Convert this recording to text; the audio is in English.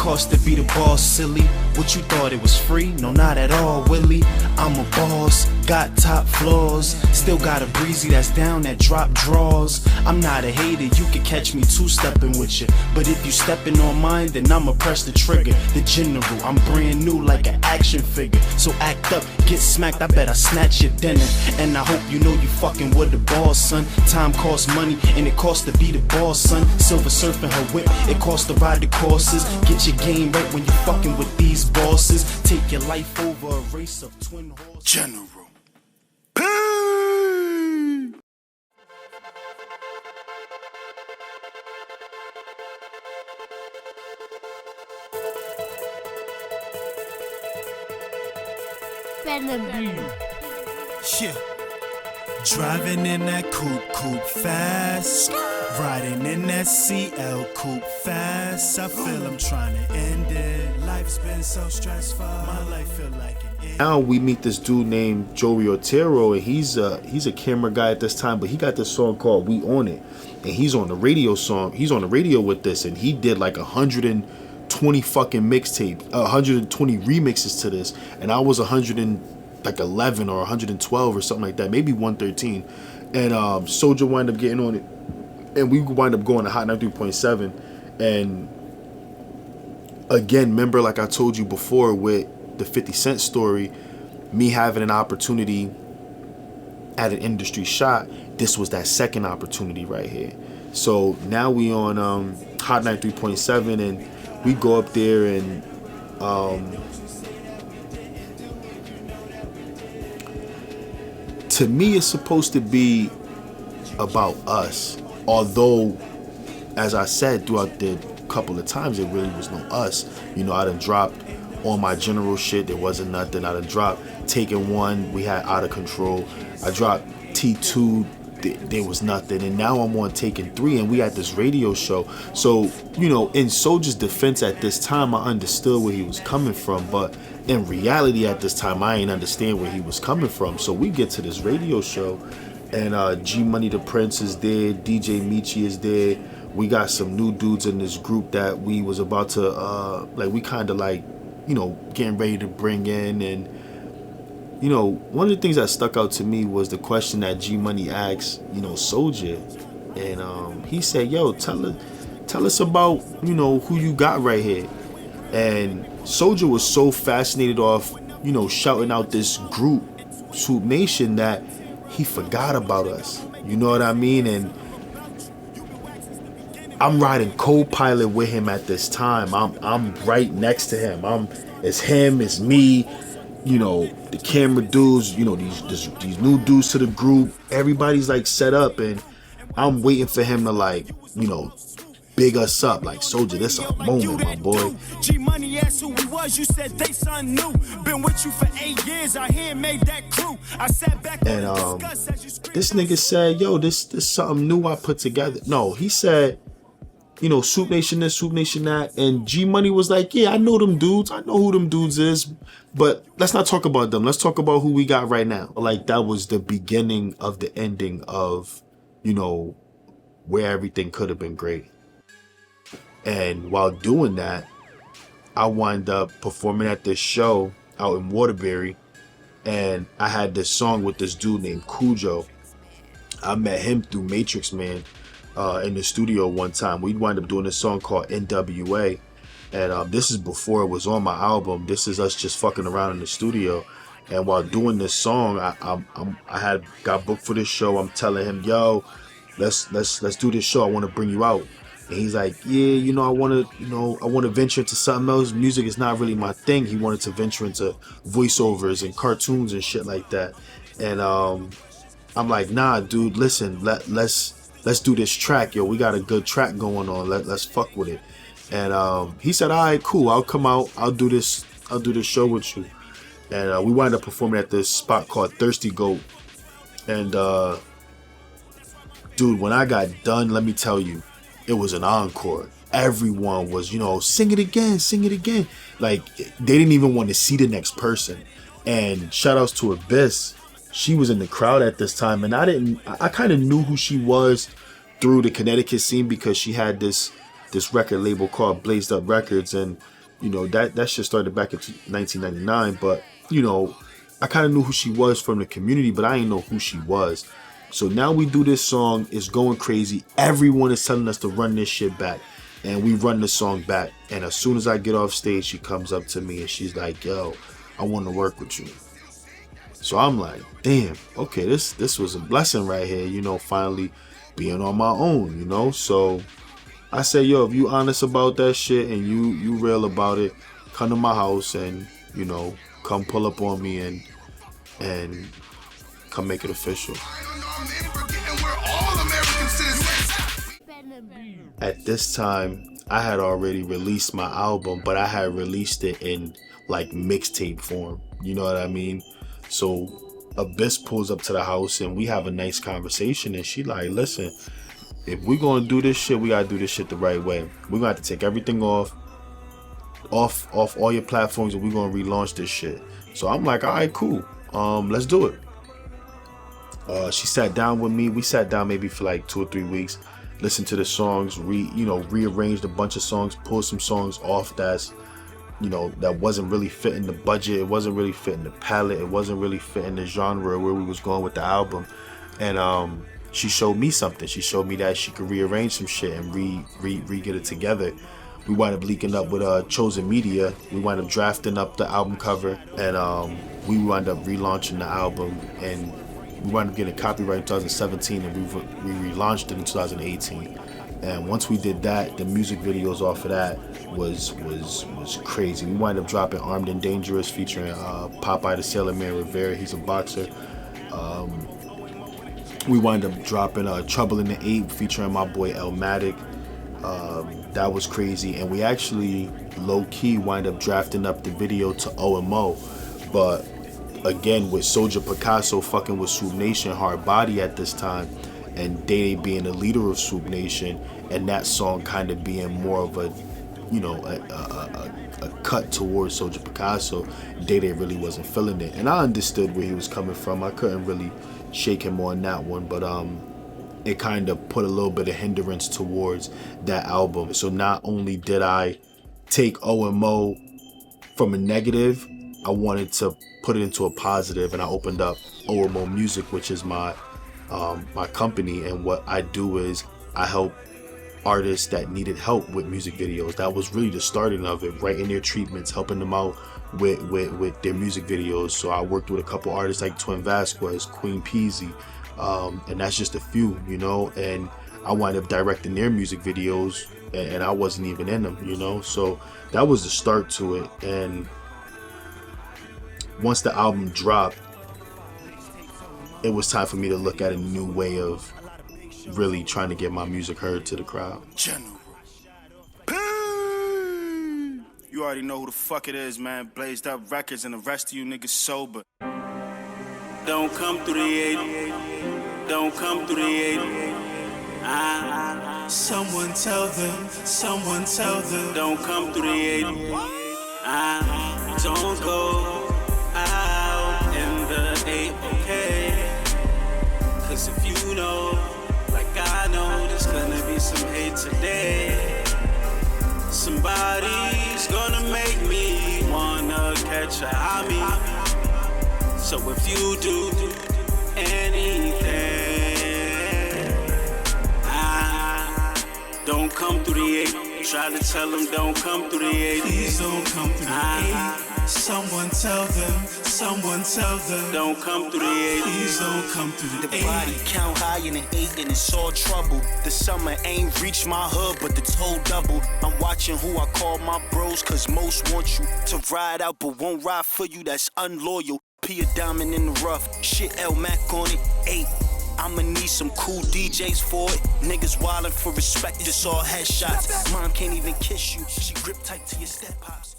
cost to be the boss, silly? What you thought it was free? No, not at all, Willie. I'm a boss, got top floors, still got a breezy that's down that drop draws. I'm not a hater, you can catch me two-stepping with you, but if you stepping on mine, then I'ma press the trigger. The general, I'm brand new like an action figure, so act up, get smacked, I bet I snatch your dinner. And I hope you know you fucking with the boss, son. Time costs money, and it costs to be the boss, son. Silver surfing her whip, it costs to ride the courses. Get your game right when you fucking with these bosses. Take your life over a race of twin horses. General. Yeah. Driving in that coupe fast, riding in that CL coupe fast. I feel I'm trying to end it. Life's been so stressful. My life feel like an end. Now we meet this dude named Joey Otero, and he's a camera guy at this time, but he got this song called "We On It," and he's on the radio with this, and he did like 120 fucking mixtape, 120 remixes to this, and I was 111 or 112 or something like that, maybe 113, and Soulja wind up getting on it, and we wind up going to Hot 93.7, and again, remember like I told you before with the 50 Cent story, me having an opportunity at an industry shot, this was that second opportunity right here. So now we on Hot 93.7, and we go up there, and to me it's supposed to be about us, although as I said throughout the couple of times it really was no us. You know, I done dropped on my general shit, there wasn't nothing. I done dropped Taking One, we had Out of Control. I dropped T2, there was nothing, and now I'm on Taking 3, and we had this radio show. So, you know, in Soulja's defense at this time, I understood where he was coming from, but in reality at this time, I ain't understand where he was coming from. So we get to this radio show, and G Money the Prince is there, DJ Michi is there. We got some new dudes in this group that we was about to, we kind of like, you know, getting ready to bring in. And you know, one of the things that stuck out to me was the question that G Money asked, you know, Soulja, and he said, "Yo, tell us about, you know, who you got right here." And Soulja was so fascinated off, you know, shouting out this group, Swoop Nation, that he forgot about us. You know what I mean? And I'm riding co-pilot with him at this time. I'm right next to him. It's me. You know, the camera dudes, you know, these new dudes to the group, everybody's like set up, and I'm waiting for him to, like, you know, big us up, like, Soulja, this a moment, my boy. G Money asked who he was, you said they son new. Been with you for 8 years, I hear made that crew. I sat back and this nigga said, "Yo, this something new I put together." No, he said, you know, Swoop Nation this, Swoop Nation that. And G Money was like, "Yeah, I know them dudes. I know who them dudes is. But let's not talk about them. Let's talk about who we got right now." Like, that was the beginning of the ending of, you know, where everything could have been great. And while doing that, I wind up performing at this show out in Waterbury. And I had this song with this dude named Cujo. I met him through Matrix Man. In the studio one time. We'd wind up doing a song called NWA, and this is before it was on my album. This is us just fucking around in the studio, and while doing this song, I had got booked for this show. I'm telling him, "Yo, let's do this show. I want to bring you out." And he's like, "Yeah, you know, I want to venture into something else. Music is not really my thing." He wanted to venture into voiceovers and cartoons and shit like that. And I'm like, "Nah, dude, listen, let's do this track, yo. We got a good track going on. Let's fuck with it." And he said, "All right, cool. I'll come out. I'll do this show with you." And we wind up performing at this spot called Thirsty Goat. And dude, when I got done, let me tell you, it was an encore. Everyone was, you know, sing it again. Like, they didn't even want to see the next person. And shout outs to Abyss. She was in the crowd at this time, and I kind of knew who she was through the Connecticut scene, because she had this this record label called Blazed Up Records, and you know that shit started back in 1999. But you know, I kind of knew who she was from the community, but I didn't know who she was. So now we do this song, it's going crazy. Everyone is telling us to run this shit back. And we run the song back. And as soon as I get off stage, she comes up to me and she's like, yo, I want to work with you. So I'm like, damn, okay, this was a blessing right here, you know, finally being on my own, you know. So I said, yo, if you honest about that shit and you real about it, come to my house and, you know, come pull up on me and come make it official. At this time, I had already released my album, but I had released it in like mixtape form. You know what I mean? So Abyss pulls up to the house and we have a nice conversation, and she like, listen, if we're gonna do this shit, we gotta do this shit the right way. We're gonna have to take everything off all your platforms, and we're gonna relaunch this shit. So I'm like, all right, cool. Let's do it. She sat down with me. We sat down maybe for like 2 or 3 weeks, listened to the songs, rearranged a bunch of songs, pulled some songs off that wasn't really fitting the budget. It wasn't really fitting the palette. It wasn't really fitting the genre where we was going with the album. And she showed me something. She showed me that she could rearrange some shit and re-get it together. We wound up linking up with Chosen Media. We wound up drafting up the album cover, and we wound up relaunching the album, and we wound up getting copyright in 2017, and we relaunched it in 2018. And once we did that, the music videos off of that was crazy. We wound up dropping Armed and Dangerous featuring Popeye the Sailor Man Rivera. He's a boxer. We wound up dropping Trouble in the 8 featuring my boy Elmatic. That was crazy. And we actually low-key wind up drafting up the video to O.M.O. But again, with Soldier Picasso fucking with Swoop Nation Hard Body at this time, and Day being the leader of Swoop Nation, and that song kind of being more of a, you know, a cut towards Soldier Picasso, Day really wasn't feeling it. And I understood where he was coming from. I couldn't really shake him on that one, but it kind of put a little bit of hindrance towards that album. So not only did I take O.M.O. from a negative, I wanted to put it into a positive, and I opened up O.M.O Music, which is my company. And what I do is I help artists that needed help with music videos. That was really the starting of it, writing their treatments, helping them out with their music videos. So I worked with a couple artists like Twin Vasquez, Queen Peasy, and that's just a few, you know, and I wound up directing their music videos, and I wasn't even in them, you know. So that was the start to it. And once the album dropped, it was time for me to look at a new way of really trying to get my music heard to the crowd. General. You already know who the fuck it is, man. Blazed Up Records, and the rest of you niggas sober. Don't come through the 8. Don't come through the 8. Someone tell them. Don't come through the 8. Don't go out in the 8, okay? Cause if you know, like I know, there's gonna be some hate today. Somebody's gonna make me wanna catch a hobby. So if you do anything, don't come through the 8. Try to tell them don't come through the 8. Please don't come through the 8. Someone tell them. Don't come through the 8. Please don't come through the 8. The body count high in an 8 and it's all trouble. The summer ain't reached my hood, but the toll double. I'm watching who I call my bros, cause most want you to ride out but won't ride for you. That's unloyal. P a diamond in the rough. Shit L-Mac on it. 8. I'ma need some cool DJs for it. Niggas wildin' for respect, it's all headshots. Mom can't even kiss you, she grip tight to your step pops.